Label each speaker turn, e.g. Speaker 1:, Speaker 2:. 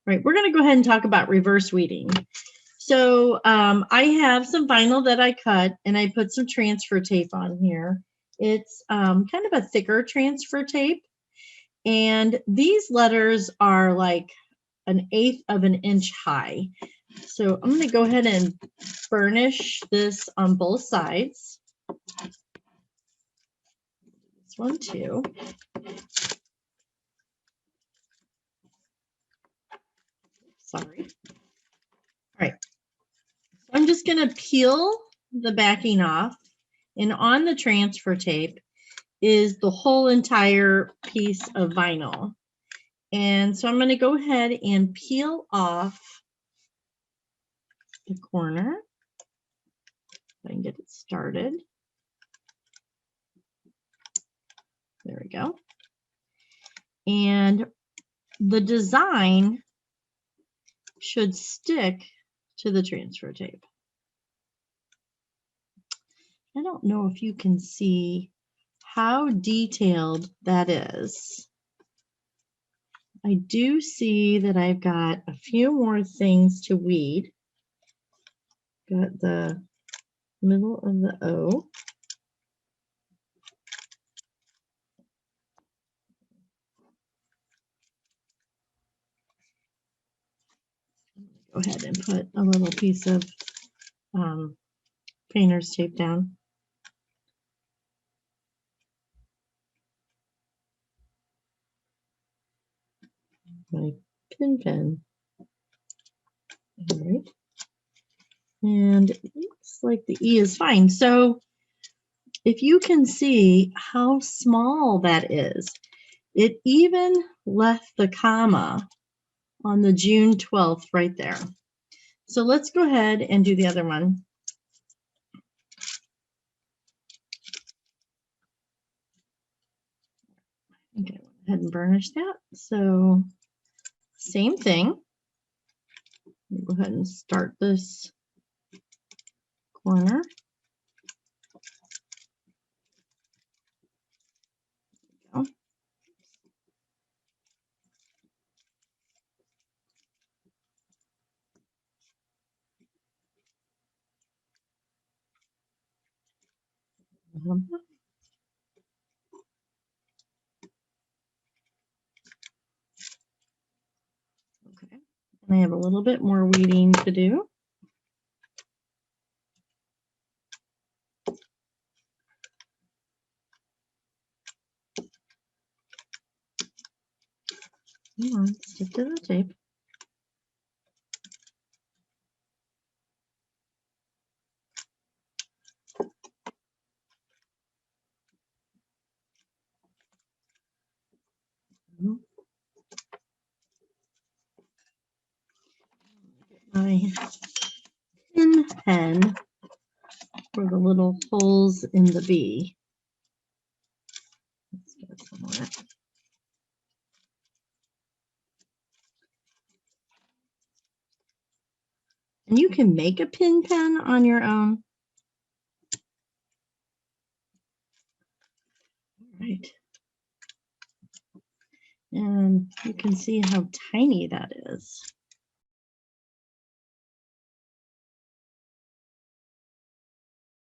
Speaker 1: Right, we're going to go ahead and talk about reverse weeding. So I have some vinyl that I cut and I put some transfer tape on here. It's kind of a thicker transfer tape. And these letters are like 1/8 of an inch high. So I'm going to go ahead and burnish this on both sides. This one too. Sorry. All right. So I'm just going to peel the backing off, and on the transfer tape is the whole entire piece of vinyl. And so I'm going to go ahead and peel off the corner. If I can get it started. There we go. And the design should stick to the transfer tape. I don't know if you can see how detailed that is. I do see that I've got a few more things to weed. Got the middle of the O. Go ahead and put a little piece of painter's tape down. My pen. All right. And it looks like the E is fine. So if you can see how small that is, it even left the comma on the June 12th right there. So let's go ahead and do the other one. Okay, I went ahead and burnish that. So same thing. Go ahead and start this corner. There we go. Okay, and I have a little bit more weeding to do. Come on, stick to the tape. My pin pen for the little holes in the B. Let's get some of that. And you can make a pin pen on your own. All right. And you can see how tiny that is.